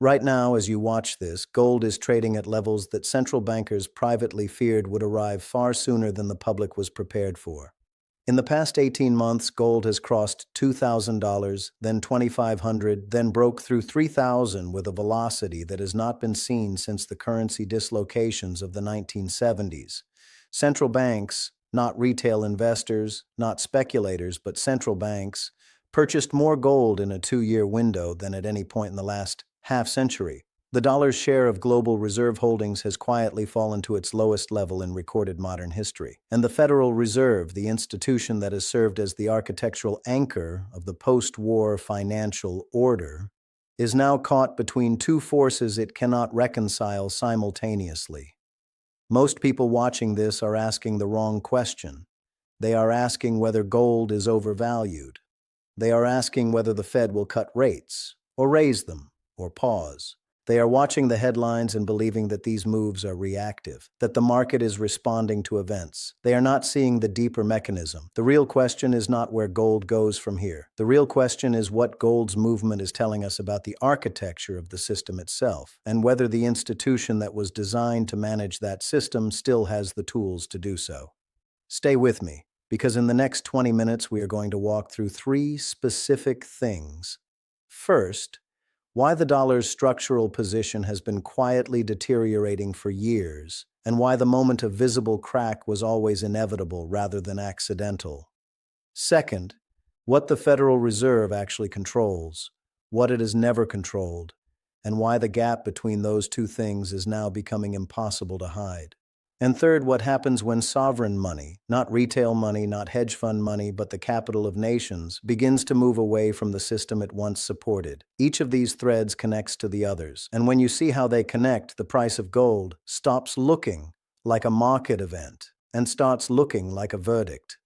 Right now, as you watch this, gold is trading at levels that central bankers privately feared would arrive far sooner than the public was prepared for. In the past 18 months, gold has crossed $2,000, then 2,500, then broke through 3,000 with a velocity that has not been seen since the currency dislocations of the 1970s. Central banks, not retail investors, not speculators, but central banks, purchased more gold in a 2-year window than at any point in the last half-century. The dollar's share of global reserve holdings has quietly fallen to its lowest level in recorded modern history. And the Federal Reserve, the institution that has served as the architectural anchor of the post-war financial order, is now caught between two forces it cannot reconcile simultaneously. Most people watching this are asking the wrong question. They are asking whether gold is overvalued. They are asking whether the Fed will cut rates, or raise them, or pause. They are watching the headlines and believing that these moves are reactive, that the market is responding to events. They are not seeing the deeper mechanism. The real question is not where gold goes from here. The real question is what gold's movement is telling us about the architecture of the system itself, and whether the institution that was designed to manage that system still has the tools to do so. Stay with me, because in the next 20 minutes we are going to walk through 3 specific things. First, why the dollar's structural position has been quietly deteriorating for years, and why the moment of visible crack was always inevitable rather than accidental. Second, what the Federal Reserve actually controls, what it has never controlled, and why the gap between those two things is now becoming impossible to hide. And third, what happens when sovereign money, not retail money, not hedge fund money, but the capital of nations, begins to move away from the system it once supported. Each of these threads connects to the others, and when you see how they connect, the price of gold stops looking like a market event and starts looking like a verdict.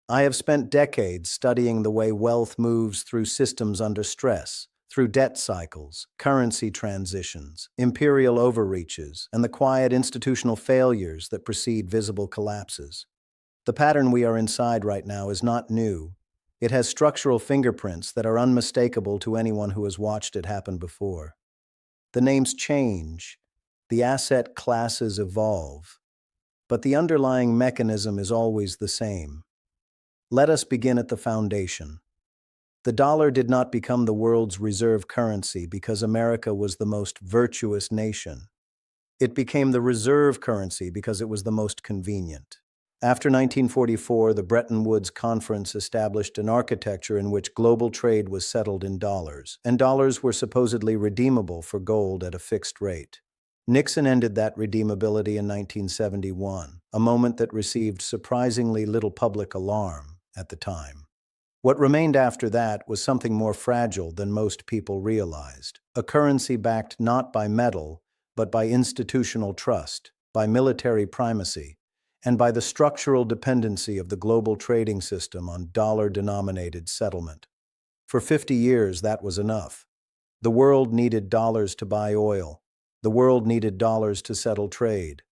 I have spent decades studying the way wealth moves through systems under stress, through debt cycles, currency transitions, imperial overreaches, and the quiet institutional failures that precede visible collapses. The pattern we are inside right now is not new. It has structural fingerprints that are unmistakable to anyone who has watched it happen before. The names change, the asset classes evolve, but the underlying mechanism is always the same. Let us begin at the foundation. The dollar did not become the world's reserve currency because America was the most virtuous nation. It became the reserve currency because it was the most convenient. After 1944, the Bretton Woods Conference established an architecture in which global trade was settled in dollars, and dollars were supposedly redeemable for gold at a fixed rate. Nixon ended that redeemability in 1971, a moment that received surprisingly little public alarm at the time. What remained after that was something more fragile than most people realized, a currency backed not by metal, but by institutional trust, by military primacy, and by the structural dependency of the global trading system on dollar-denominated settlement. For 50 years, that was enough. The world needed dollars to buy oil. The world needed dollars to settle trade.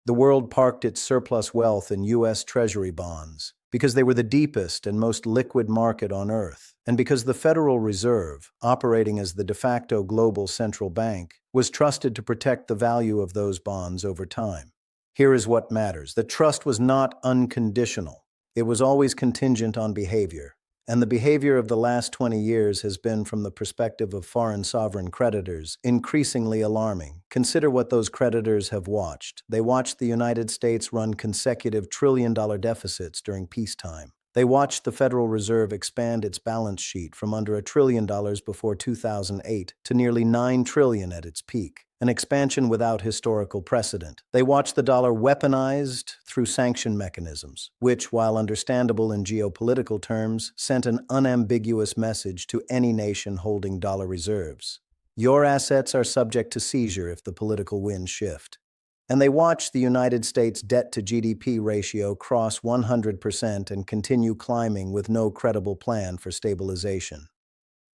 The world parked its surplus wealth in U.S. Treasury bonds, because they were the deepest and most liquid market on Earth, and because the Federal Reserve, operating as the de facto global central bank, was trusted to protect the value of those bonds over time. Here is what matters. The trust was not unconditional. It was always contingent on behavior. And the behavior of the last 20 years has been, from the perspective of foreign sovereign creditors, increasingly alarming. Consider what those creditors have watched. They watched the United States run consecutive trillion-dollar deficits during peacetime. They watched the Federal Reserve expand its balance sheet from under $1 trillion before 2008 to nearly $9 trillion at its peak, an expansion without historical precedent. They watched the dollar weaponized through sanction mechanisms, which, while understandable in geopolitical terms, sent an unambiguous message to any nation holding dollar reserves. Your assets are subject to seizure if the political winds shift. And they watched the United States debt-to-GDP ratio cross 100% and continue climbing with no credible plan for stabilization.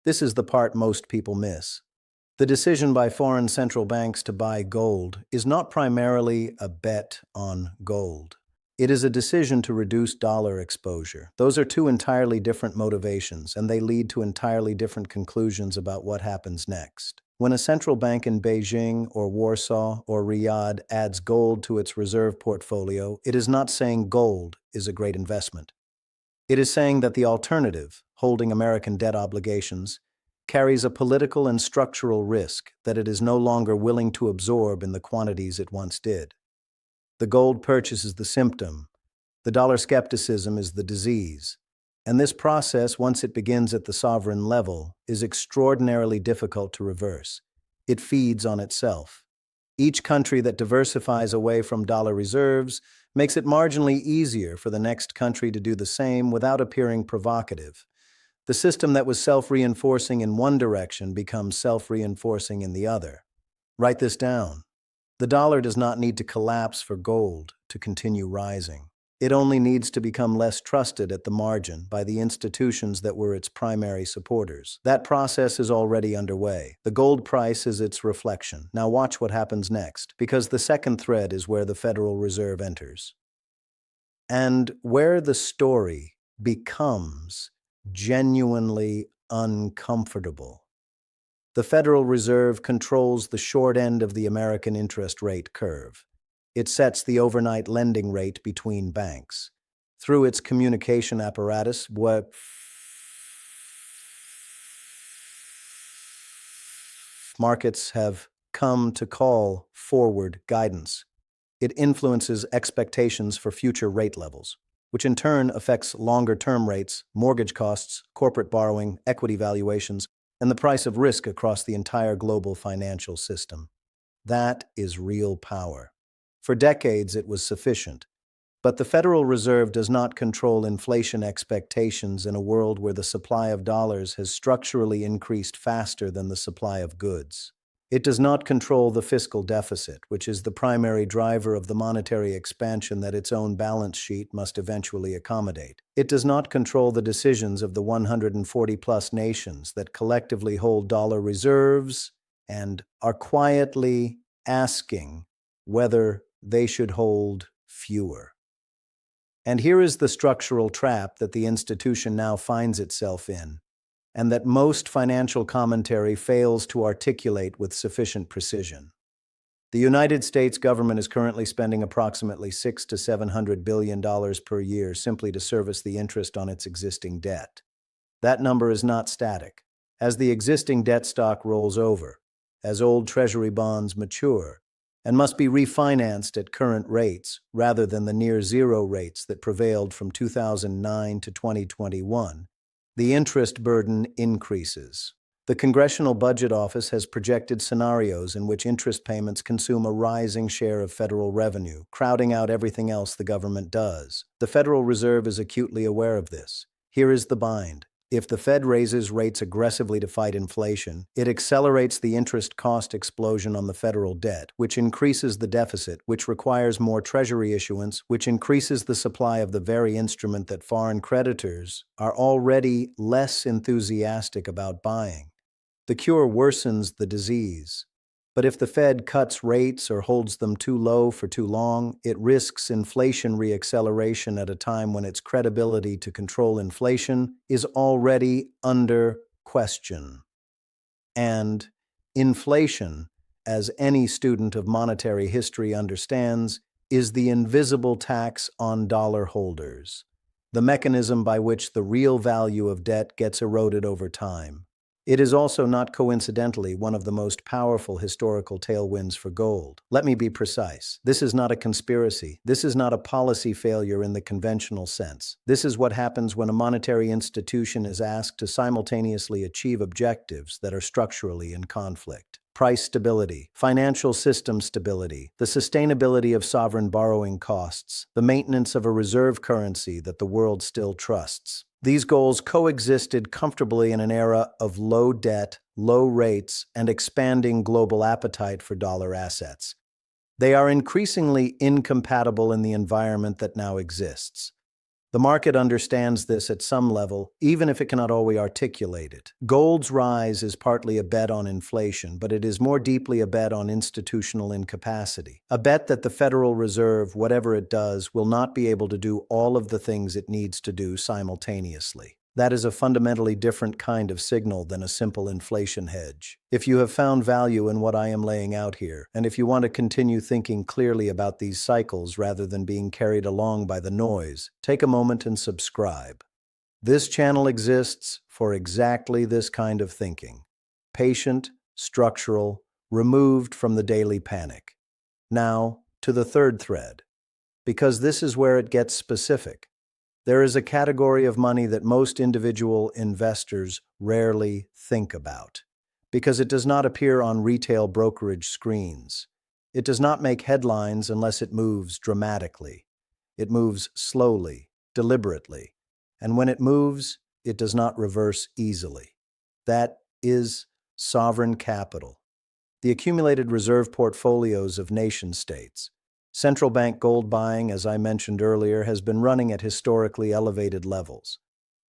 This is the part most people miss. The decision by foreign central banks to buy gold is not primarily a bet on gold. It is a decision to reduce dollar exposure. Those are two entirely different motivations, and they lead to entirely different conclusions about what happens next. When a central bank in Beijing or Warsaw or Riyadh adds gold to its reserve portfolio, it is not saying gold is a great investment. It is saying that the alternative, holding American debt obligations, carries a political and structural risk that it is no longer willing to absorb in the quantities it once did. The gold purchase is the symptom. The dollar skepticism is the disease. And this process, once it begins at the sovereign level, is extraordinarily difficult to reverse. It feeds on itself. Each country that diversifies away from dollar reserves makes it marginally easier for the next country to do the same without appearing provocative. The system that was self-reinforcing in one direction becomes self-reinforcing in the other. Write this down. The dollar does not need to collapse for gold to continue rising. It only needs to become less trusted at the margin by the institutions that were its primary supporters. That process is already underway. The gold price is its reflection. Now watch what happens next, because the second thread is where the Federal Reserve enters. And where the story becomes genuinely uncomfortable. The Federal Reserve controls the short end of the American interest rate curve. It sets the overnight lending rate between banks. Through its communication apparatus, what markets have come to call forward guidance. It influences expectations for future rate levels, which in turn affects longer-term rates, mortgage costs, corporate borrowing, equity valuations, and the price of risk across the entire global financial system. That is real power. For decades, it was sufficient. But the Federal Reserve does not control inflation expectations in a world where the supply of dollars has structurally increased faster than the supply of goods. It does not control the fiscal deficit, which is the primary driver of the monetary expansion that its own balance sheet must eventually accommodate. It does not control the decisions of the 140-plus nations that collectively hold dollar reserves and are quietly asking whether they should hold fewer. And here is the structural trap that the institution now finds itself in, and that most financial commentary fails to articulate with sufficient precision. The United States government is currently spending approximately $600 to $700 billion per year simply to service the interest on its existing debt. That number is not static. As the existing debt stock rolls over, as old Treasury bonds mature, and must be refinanced at current rates rather than the near-zero rates that prevailed from 2009 to 2021, the interest burden increases. The Congressional Budget Office has projected scenarios in which interest payments consume a rising share of federal revenue, crowding out everything else the government does. The Federal Reserve is acutely aware of this. Here is the bind. If the Fed raises rates aggressively to fight inflation, it accelerates the interest cost explosion on the federal debt, which increases the deficit, which requires more Treasury issuance, which increases the supply of the very instrument that foreign creditors are already less enthusiastic about buying. The cure worsens the disease. But if the Fed cuts rates or holds them too low for too long, it risks inflation reacceleration at a time when its credibility to control inflation is already under question. And inflation, as any student of monetary history understands, is the invisible tax on dollar holders, the mechanism by which the real value of debt gets eroded over time. It is also not coincidentally one of the most powerful historical tailwinds for gold. Let me be precise. This is not a conspiracy. This is not a policy failure in the conventional sense. This is what happens when a monetary institution is asked to simultaneously achieve objectives that are structurally in conflict. Price stability, financial system stability, the sustainability of sovereign borrowing costs, the maintenance of a reserve currency that the world still trusts. These goals coexisted comfortably in an era of low debt, low rates, and expanding global appetite for dollar assets. They are increasingly incompatible in the environment that now exists. The market understands this at some level, even if it cannot always articulate it. Gold's rise is partly a bet on inflation, but it is more deeply a bet on institutional incapacity. A bet that the Federal Reserve, whatever it does, will not be able to do all of the things it needs to do simultaneously. That is a fundamentally different kind of signal than a simple inflation hedge. If you have found value in what I am laying out here, and if you want to continue thinking clearly about these cycles rather than being carried along by the noise, take a moment and subscribe. This channel exists for exactly this kind of thinking. Patient, structural, removed from the daily panic. Now, to the third thread, because this is where it gets specific. There is a category of money that most individual investors rarely think about, because it does not appear on retail brokerage screens. It does not make headlines unless it moves dramatically. It moves slowly, deliberately, and when it moves, it does not reverse easily. That is sovereign capital, the accumulated reserve portfolios of nation-states. Central bank gold buying, as I mentioned earlier, has been running at historically elevated levels.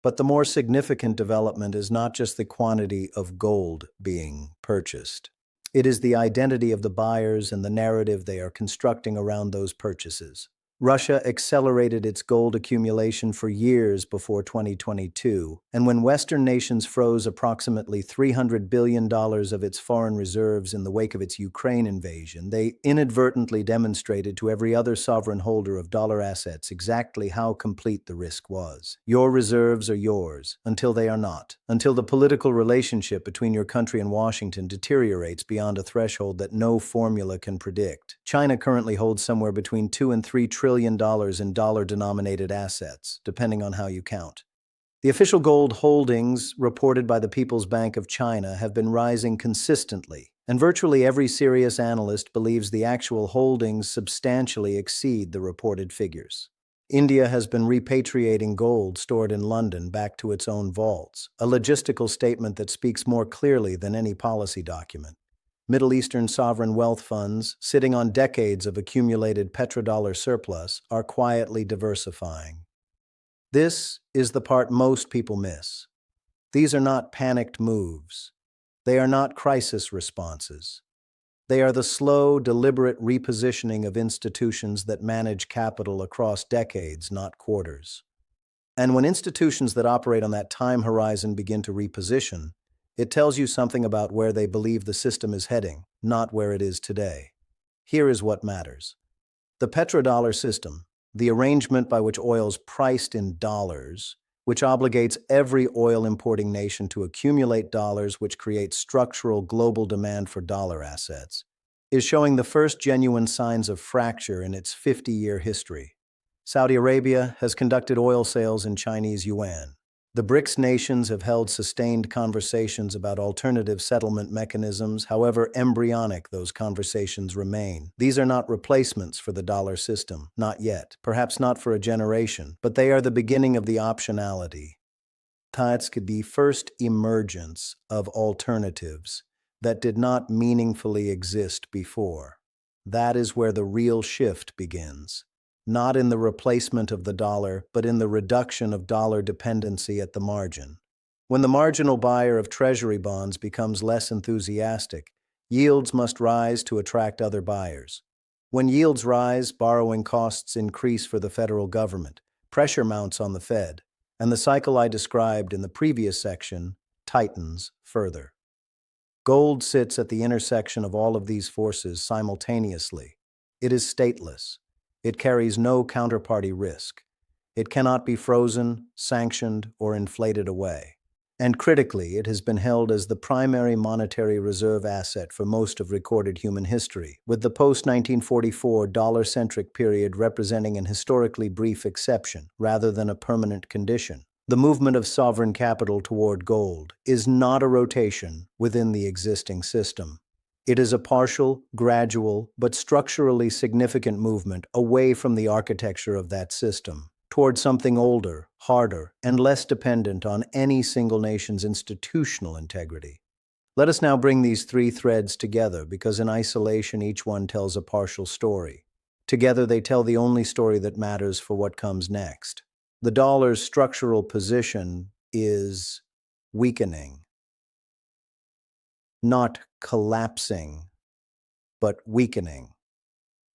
But the more significant development is not just the quantity of gold being purchased. It is the identity of the buyers and the narrative they are constructing around those purchases. Russia accelerated its gold accumulation for years before 2022, and when Western nations froze approximately $300 billion of its foreign reserves in the wake of its Ukraine invasion, they inadvertently demonstrated to every other sovereign holder of dollar assets exactly how complete the risk was. Your reserves are yours until they are not, until the political relationship between your country and Washington deteriorates beyond a threshold that no formula can predict. China currently holds somewhere between $2 and $3 trillion in dollar-denominated assets, depending on how you count. The official gold holdings reported by the People's Bank of China have been rising consistently, and virtually every serious analyst believes the actual holdings substantially exceed the reported figures. India has been repatriating gold stored in London back to its own vaults, a logistical statement that speaks more clearly than any policy document. Middle Eastern sovereign wealth funds, sitting on decades of accumulated petrodollar surplus, are quietly diversifying. This is the part most people miss. These are not panicked moves. They are not crisis responses. They are the slow, deliberate repositioning of institutions that manage capital across decades, not quarters. And when institutions that operate on that time horizon begin to reposition, it tells you something about where they believe the system is heading, not where it is today. Here is what matters. The petrodollar system, the arrangement by which oil is priced in dollars, which obligates every oil-importing nation to accumulate dollars which create structural global demand for dollar assets, is showing the first genuine signs of fracture in its 50-year history. Saudi Arabia has conducted oil sales in Chinese yuan. The BRICS nations have held sustained conversations about alternative settlement mechanisms, however embryonic those conversations remain. These are not replacements for the dollar system, not yet, perhaps not for a generation, but they are the beginning of the optionality. That could be first emergence of alternatives that did not meaningfully exist before. That is where the real shift begins. Not in the replacement of the dollar, but in the reduction of dollar dependency at the margin. When the marginal buyer of treasury bonds becomes less enthusiastic, yields must rise to attract other buyers. When yields rise, borrowing costs increase for the federal government, pressure mounts on the Fed, and the cycle I described in the previous section tightens further. Gold sits at the intersection of all of these forces simultaneously. It is stateless. It carries no counterparty risk. It cannot be frozen, sanctioned, or inflated away. And critically, it has been held as the primary monetary reserve asset for most of recorded human history, with the post-1944 dollar-centric period representing an historically brief exception rather than a permanent condition. The movement of sovereign capital toward gold is not a rotation within the existing system. It is a partial, gradual, but structurally significant movement away from the architecture of that system, toward something older, harder, and less dependent on any single nation's institutional integrity. Let us now bring these three threads together, because in isolation each one tells a partial story. Together they tell the only story that matters for what comes next. The dollar's structural position is weakening. Not collapsing, but weakening.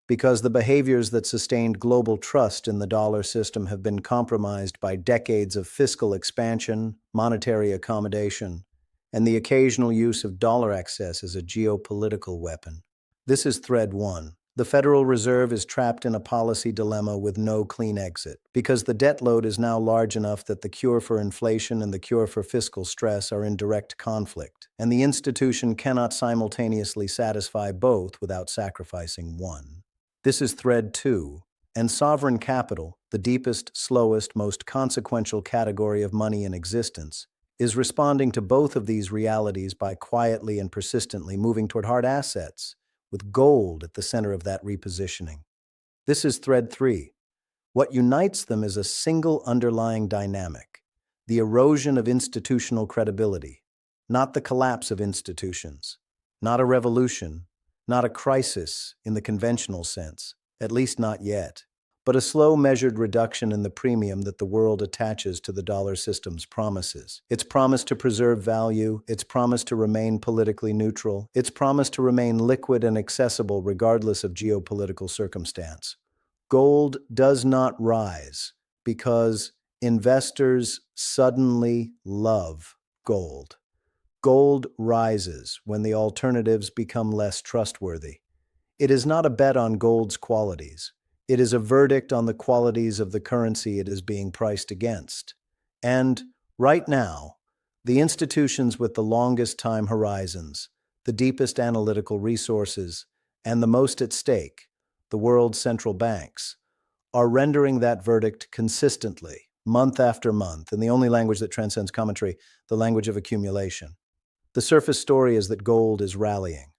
because the behaviors that sustained global trust in the dollar system have been compromised by decades of fiscal expansion, monetary accommodation, and the occasional use of dollar excess as a geopolitical weapon. This is thread one. The Federal Reserve is trapped in a policy dilemma with no clean exit, because the debt load is now large enough that the cure for inflation and the cure for fiscal stress are in direct conflict, and the institution cannot simultaneously satisfy both without sacrificing one. This is thread two. And sovereign capital, the deepest, slowest, most consequential category of money in existence, is responding to both of these realities by quietly and persistently moving toward hard assets, with gold at the center of that repositioning. This is thread three. What unites them is a single underlying dynamic: the erosion of institutional credibility, not the collapse of institutions, not a revolution, not a crisis in the conventional sense, at least not yet, but a slow, measured reduction in the premium that the world attaches to the dollar system's promises. Its promise to preserve value, its promise to remain politically neutral, its promise to remain liquid and accessible regardless of geopolitical circumstance. Gold does not rise because investors suddenly love gold. Gold rises when the alternatives become less trustworthy. It is not a bet on gold's qualities. It is a verdict on the qualities of the currency it is being priced against. And, right now, the institutions with the longest time horizons, the deepest analytical resources, and the most at stake, the world's central banks, are rendering that verdict consistently, month after month, in the only language that transcends commentary, the language of accumulation. The surface story is that gold is rallying.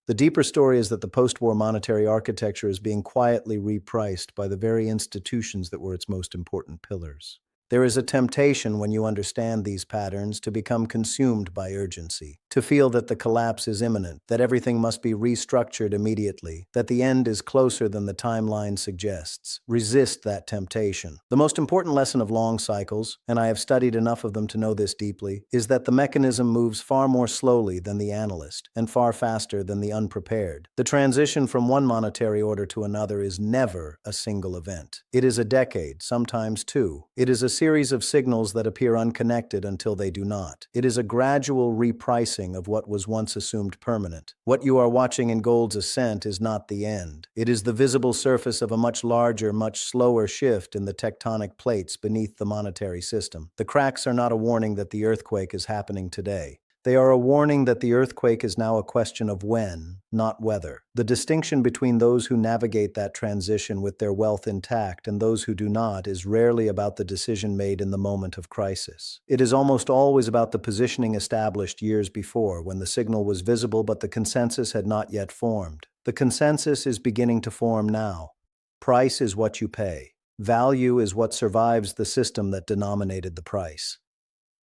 The deeper story is that the post-war monetary architecture is being quietly repriced by the very institutions that were its most important pillars. There is a temptation, when you understand these patterns, to become consumed by urgency, to feel that the collapse is imminent, that everything must be restructured immediately, that the end is closer than the timeline suggests. Resist that temptation. The most important lesson of long cycles, and I have studied enough of them to know this deeply, is that the mechanism moves far more slowly than the analyst, and far faster than the unprepared. The transition from one monetary order to another is never a single event. It is a decade, sometimes two. It is a series of signals that appear unconnected until they do not. It is a gradual repricing of what was once assumed permanent. What you are watching in gold's ascent is not the end. It is the visible surface of a much larger, much slower shift in the tectonic plates beneath the monetary system. The cracks are not a warning that the earthquake is happening today. They are a warning that the earthquake is now a question of when, not whether. The distinction between those who navigate that transition with their wealth intact and those who do not is rarely about the decision made in the moment of crisis. It is almost always about the positioning established years before, when the signal was visible but the consensus had not yet formed. The consensus is beginning to form now. Price is what you pay. Value is what survives the system that denominated the price.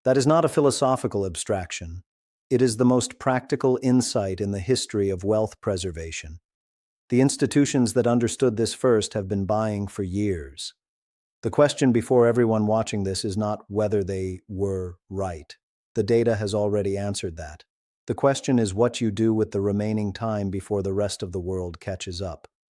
That is not a philosophical abstraction. It is the most practical insight in the history of wealth preservation. The institutions that understood this first have been buying for years. The question before everyone watching this is not whether they were right. The data has already answered that. The question is what you do with the remaining time before the rest of the world catches up.